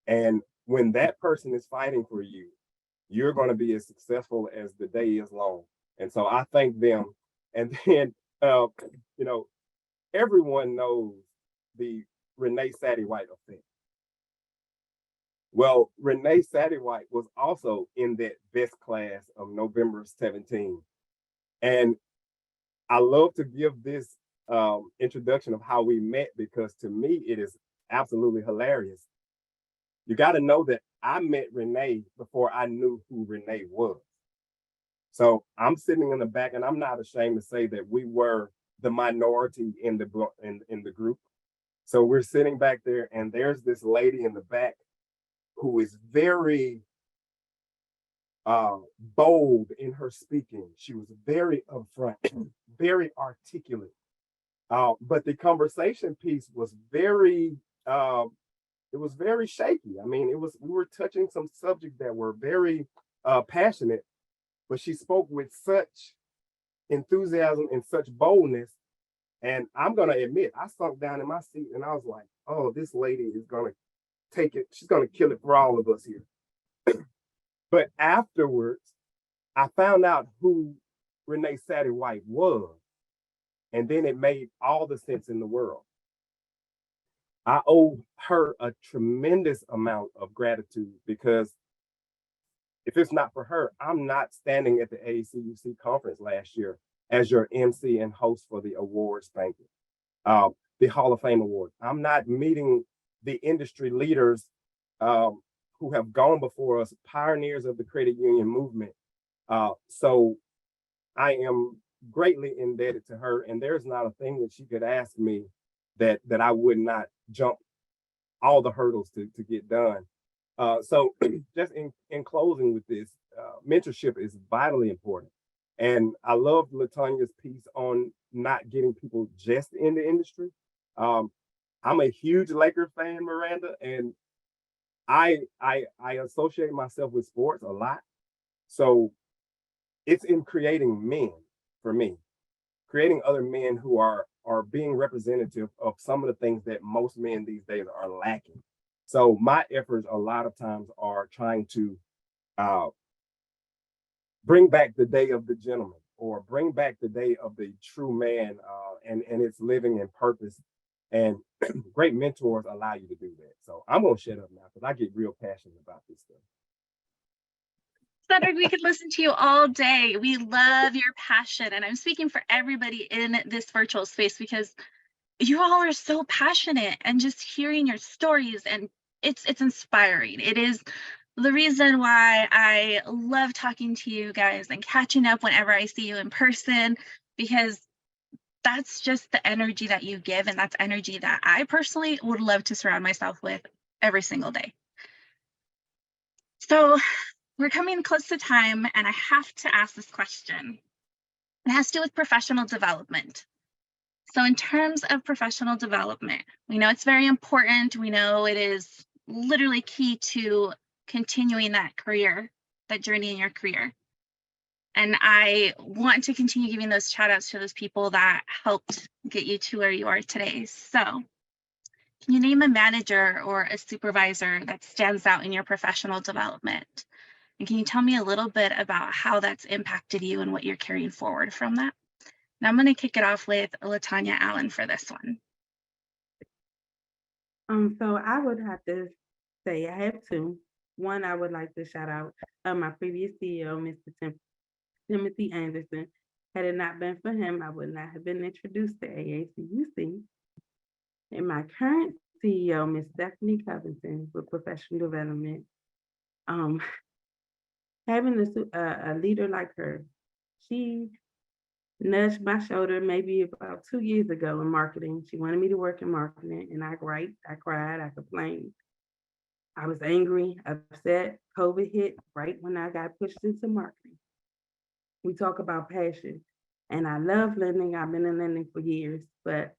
S2: And when that person is fighting for you, you're going to be as successful as the day is long. And so I thank them. And then, everyone knows the Renee Satterwhite effect. Well, Renee Satterwhite was also in that best class of November 17. And I love to give this introduction of how we met because to me, it is absolutely hilarious. You got to know that I met Renee before I knew who Renee was. So I'm sitting in the back and I'm not ashamed to say that we were the minority in the group. So we're sitting back there and there's this lady in the back who is very bold in her speaking. She was very upfront, very articulate. But the conversation piece was very shaky. I mean, we were touching some subjects that were very passionate, but she spoke with such enthusiasm and such boldness. And I'm gonna admit, I sunk down in my seat and I was like, oh, this lady is gonna take it. She's gonna kill it for all of us here. But afterwards, I found out who Renee Satterwhite was. And then it made all the sense in the world. I owe her a tremendous amount of gratitude because if it's not for her, I'm not standing at the ACUC conference last year as your MC and host for the awards banquet, the Hall of Fame Awards. I'm not meeting the industry leaders who have gone before us, pioneers of the credit union movement. So I am greatly indebted to her, and there's not a thing that she could ask me that I would not jump all the hurdles to get done. So just in closing with this, mentorship is vitally important. And I love LaTonya's piece on not getting people just in the industry. I'm a huge Lakers fan, Miranda, and I associate myself with sports a lot. So it's in creating men for me, creating other men who are being representative of some of the things that most men these days are lacking. So my efforts a lot of times are trying to bring back the day of the gentleman or bring back the day of the true man and its living and purpose. And great mentors allow you to do that. So I'm gonna shut up now because I get real passionate about this stuff.
S1: Cedric, we could listen to you all day. We love your passion. And I'm speaking for everybody in this virtual space because you all are so passionate, and just hearing your stories, and it's inspiring. It is the reason why I love talking to you guys and catching up whenever I see you in person, because that's just the energy that you give, and that's energy that I personally would love to surround myself with every single day. So we're coming close to time, and I have to ask this question. It has to do with professional development. So in terms of professional development, we know it's very important. We know it is literally key to continuing that career, that journey in your career. And I want to continue giving those shout outs to those people that helped get you to where you are today. So can you name a manager or a supervisor that stands out in your professional development? And can you tell me a little bit about how that's impacted you and what you're carrying forward from that? Now I'm going to kick it off with LaTanya Allen for this one.
S3: So I would have to say I have two. One, I would like to shout out my previous CEO, Mr. Timothy Anderson. Had it not been for him, I would not have been introduced to AACUC. And my current CEO, Ms. Stephanie Covington, with professional development. Having a leader like her, she nudged my shoulder maybe about 2 years ago in marketing. She wanted me to work in marketing, and I griped, I cried, I complained. I was angry, upset. COVID hit right when I got pushed into marketing. We talk about passion, and I love lending. I've been in lending for years, but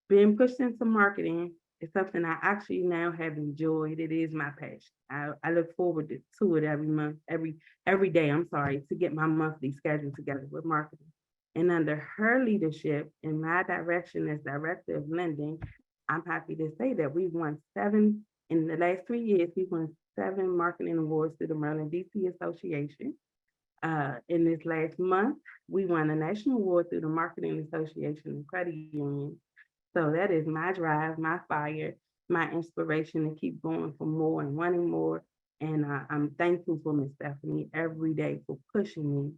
S3: being pushed into marketing is something I actually now have enjoyed. It is my passion. I look forward to it every month, every day, to get my monthly schedule together with marketing. And under her leadership and my direction as director of lending, I'm happy to say that we've won 7, in the last 3 years, we've won 7 marketing awards through the Maryland DC Association. In this last month, we won a national award through the Marketing Association and Credit Union. So that is my drive, my fire, my inspiration to keep going for more and wanting more. And I'm thankful for Ms. Stephanie every day for pushing me,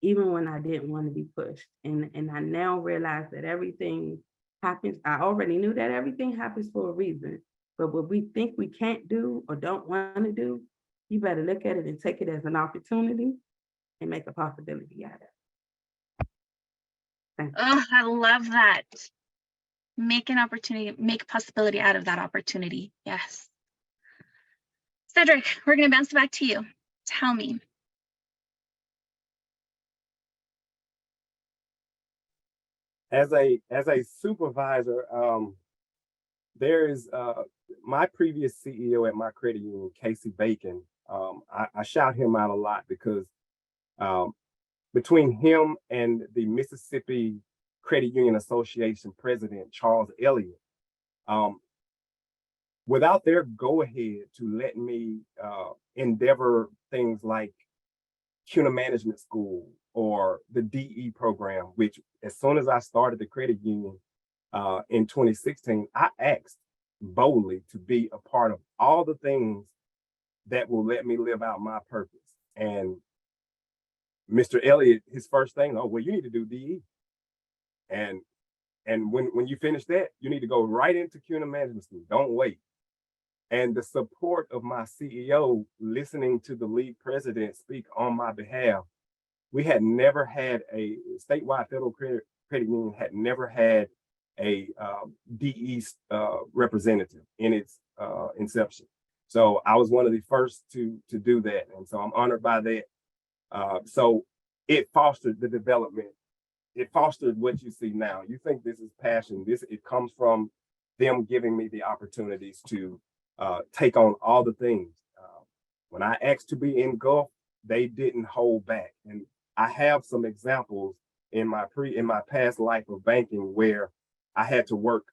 S3: even when I didn't want to be pushed. And I now realize that everything happens. I already knew that everything happens for a reason. But what we think we can't do or don't want to do, you better look at it and take it as an opportunity and make a possibility out of it. Thank you.
S1: Oh, I love that. Make an opportunity, make a possibility out of that opportunity. Yes. Cedric, we're going to bounce back to you. Tell me.
S2: As a supervisor, there is my previous CEO at my credit union, Casey Bacon. I shout him out a lot because between him and the Mississippi Credit Union Association president, Charles Elliott, without their go-ahead to let me endeavor things like CUNA Management School or the DE program, which as soon as I started the credit union in 2016, I asked boldly to be a part of all the things that will let me live out my purpose. And Mr. Elliott, his first thing, oh, well, you need to do DE. And when you finish that, you need to go right into CUNA Management School. Don't wait. And the support of my CEO, listening to the league president speak on my behalf, we had never had a statewide federal credit union had never had a DE representative in its inception. So I was one of the first to do that. And so I'm honored by that. So it fostered the development. It fostered what you see now. You think this is passion. It comes from them giving me the opportunities to take on all the things. When I asked to be in Gulf, they didn't hold back. And I have some examples in my past life of banking where I had to work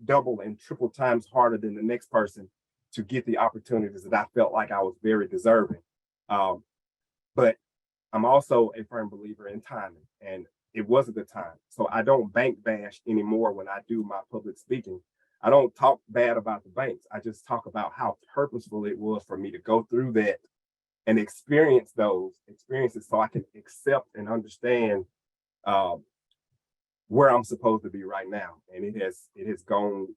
S2: double and triple times harder than the next person to get the opportunities that I felt like I was very deserving. But I'm also a firm believer in timing, and it wasn't the time. So I don't bank bash anymore when I do my public speaking. I don't talk bad about the banks. I just talk about how purposeful it was for me to go through that and experience those experiences so I can accept and understand um, where I'm supposed to be right now. And it has gone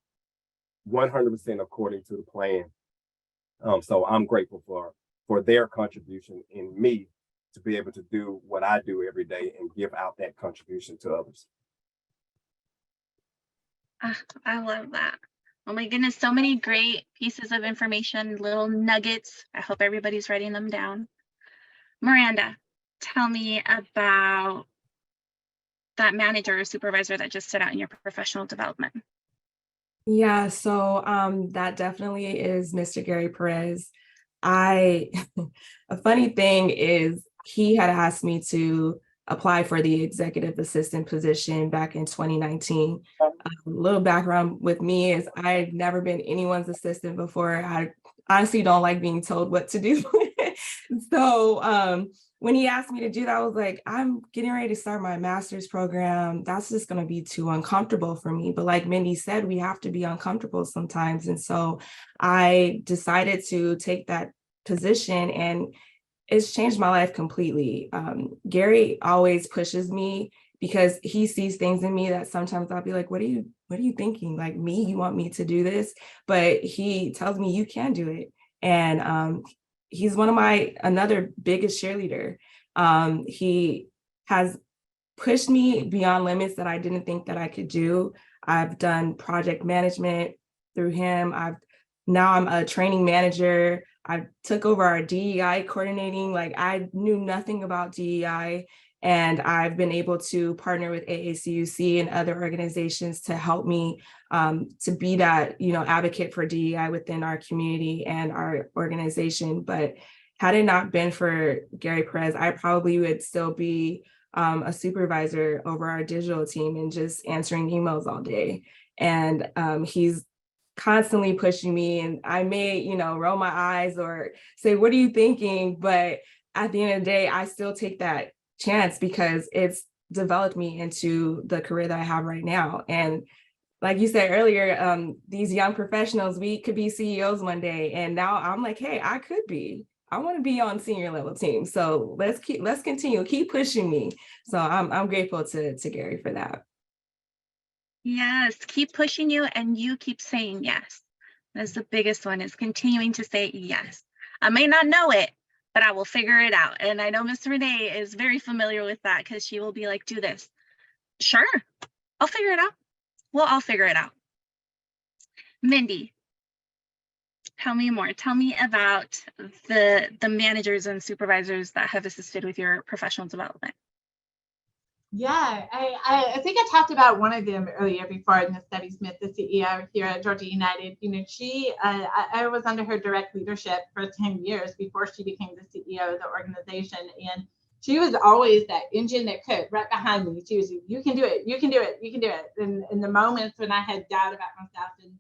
S2: 100% according to the plan. So I'm grateful for their contribution in me to be able to do what I do every day and give out that contribution to others.
S1: Ah, I love that. Oh my goodness, so many great pieces of information, little nuggets. I hope everybody's writing them down. Miranda, tell me about that manager or supervisor that just stood out in your professional development.
S5: Yeah, so that definitely is Mr. Gary Perez. I a funny thing is he had asked me to apply for the executive assistant position back in 2019. Little background with me is I've never been anyone's assistant before. I honestly don't like being told what to do. So when he asked me to do that, I was like, I'm getting ready to start my master's program. That's just going to be too uncomfortable for me. But like Mindy said, we have to be uncomfortable sometimes. And so I decided to take that position, and it's changed my life completely. Gary always pushes me because he sees things in me that sometimes I'll be like, what are you thinking? Like, me, you want me to do this? But he tells me you can do it. And he's another biggest cheerleader. He has pushed me beyond limits that I didn't think that I could do. I've done project management through him. Now I'm a training manager. I took over our DEI coordinating. Like, I knew nothing about DEI, and I've been able to partner with AACUC and other organizations to help me to be that, advocate for DEI within our community and our organization. But had it not been for Gary Perez, I probably would still be a supervisor over our digital team and just answering emails all day. And he's constantly pushing me, and I may, roll my eyes or say, what are you thinking? But at the end of the day, I still take that chance because it's developed me into the career that I have right now. And like you said earlier, these young professionals, we could be CEOs one day. And now I'm like, hey, I want to be on senior level team. So let's continue, keep pushing me. So I'm grateful to Gary for that.
S1: Yes, keep pushing you, and you keep saying yes. That's the biggest one, is continuing to say yes. I may not know it, but I will figure it out. And I know Miss Renee is very familiar with that, because she will be like, do this. Sure, I'll figure it out. We'll all figure it out. Mindy, tell me more. Tell me about the managers and supervisors that have assisted with your professional development.
S4: Yeah, I think I talked about one of them earlier before, Miss Debbie Smith, the CEO here at Georgia United. I was under her direct leadership for 10 years before she became the CEO of the organization. And she was always that engine that could, right behind me. She was, you can do it, you can do it, you can do it. And in the moments when I had doubt about myself and,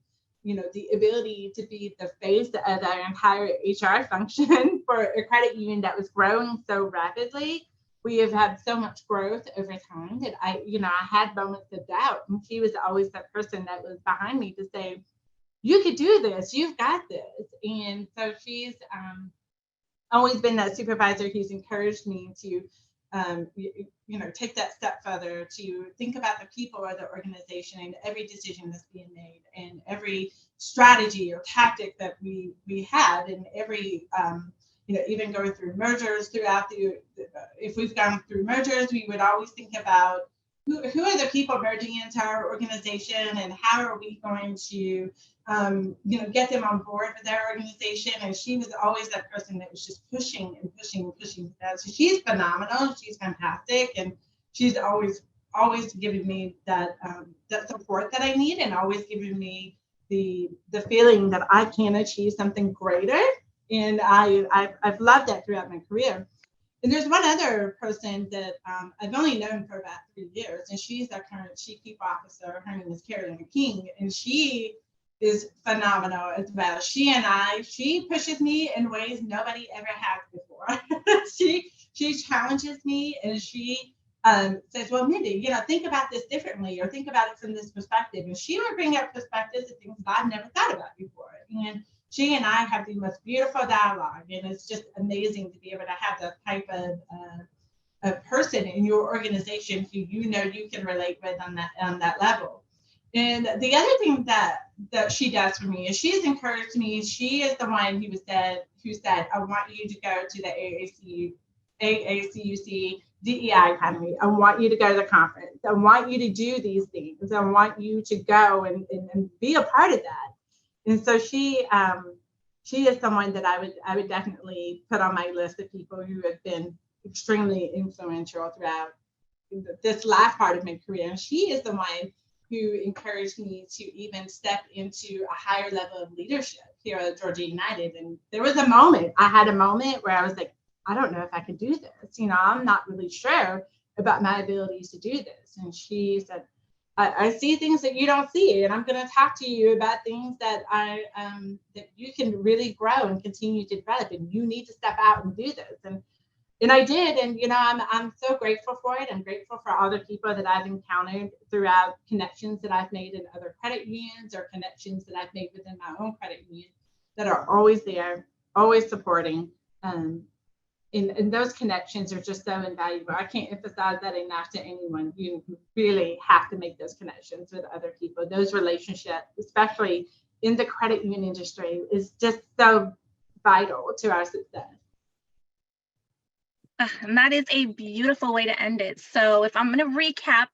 S4: the ability to be the face of the entire HR function for a credit union that was growing so rapidly, we have had so much growth over time that I had moments of doubt. And she was always that person that was behind me to say, you could do this, you've got this. And so she's always been that supervisor who's encouraged me to, take that step further, to think about the people of the organization and every decision that's being made and every strategy or tactic that we had, and every, even going through mergers throughout if we've gone through mergers, we would always think about who are the people merging into our organization, and how are we going to, get them on board with our organization. And she was always that person that was just pushing and pushing and pushing. So she's phenomenal. She's fantastic. And she's always giving me that support that I need, and always giving me the feeling that I can achieve something greater. And I've loved that throughout my career. And there's one other person that I've only known for about 3 years, and she's our current chief people officer. Her name is Carolyn King, and she is phenomenal as well. She pushes me in ways nobody ever has before. She challenges me, and she says, well, Mindy, think about this differently, or think about it from this perspective. And she would bring up perspectives and things that I've never thought about before. And she and I have the most beautiful dialogue. And it's just amazing to be able to have that type of a person in your organization who you can relate with on that level. And the other thing that she does for me is she has encouraged me. She is the one who said, I want you to go to the AACUC DEI Academy. I want you to go to the conference. I want you to do these things. I want you to go and be a part of that. And so she is someone that I would definitely put on my list of people who have been extremely influential throughout this last part of my career. And she is the one who encouraged me to even step into a higher level of leadership here at Georgia United. And there was I had a moment where I was like, I don't know if I could do this. I'm not really sure about my abilities to do this. And she said, I see things that you don't see, and I'm going to talk to you about things that that you can really grow and continue to develop, and you need to step out and do this. And I did, and I'm so grateful for it. I'm grateful for all the people that I've encountered throughout connections that I've made in other credit unions, or connections that I've made within my own credit union, that are always there, always supporting. And those connections are just so invaluable. I can't emphasize that enough to anyone. You really have to make those connections with other people. Those relationships, especially in the credit union industry, is just so vital to our success.
S1: And that is a beautiful way to end it. So if I'm going to recap,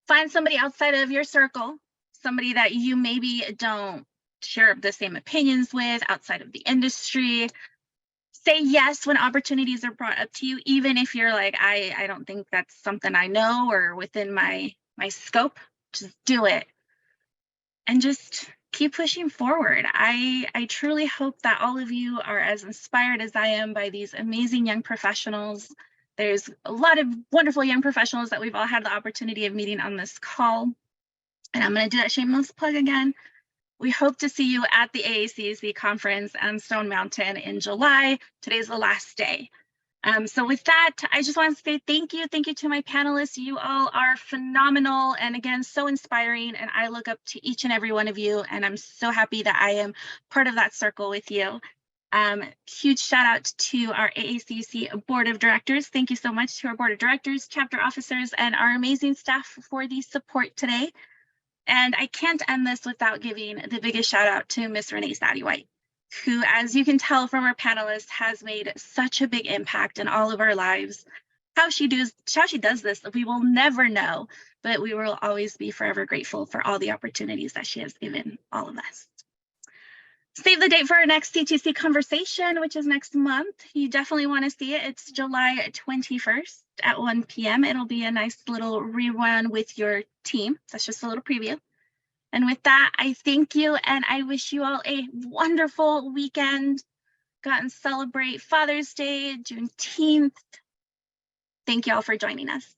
S1: find somebody outside of your circle, somebody that you maybe don't share the same opinions with, outside of the industry. Say yes when opportunities are brought up to you, even if you're like, I don't think that's something I know or within my scope. Just do it and just keep pushing forward. I truly hope that all of you are as inspired as I am by these amazing young professionals. There's a lot of wonderful young professionals that we've all had the opportunity of meeting on this call. And I'm going to do that shameless plug again. We hope to see you at the AACUC conference on Stone Mountain in July. Today's the last day. So with that, I just want to say thank you. Thank you to my panelists. You all are phenomenal and again, so inspiring. And I look up to each and every one of you. And I'm so happy that I am part of that circle with you. Huge shout out to our AACUC Board of Directors. Thank you so much to our Board of Directors, chapter officers, and our amazing staff for the support today. And I can't end this without giving the biggest shout out to Miss Renee Sadie-White, who, as you can tell from our panelists, has made such a big impact in all of our lives. How she does this, we will never know, but we will always be forever grateful for all the opportunities that she has given all of us. Save the date for our next CTC conversation, which is next month. You definitely want to see it. It's July 21st at 1 p.m. It'll be a nice little rerun with your team. That's just a little preview. And with that, I thank you and I wish you all a wonderful weekend. Go out and celebrate Father's Day, Juneteenth. Thank you all for joining us.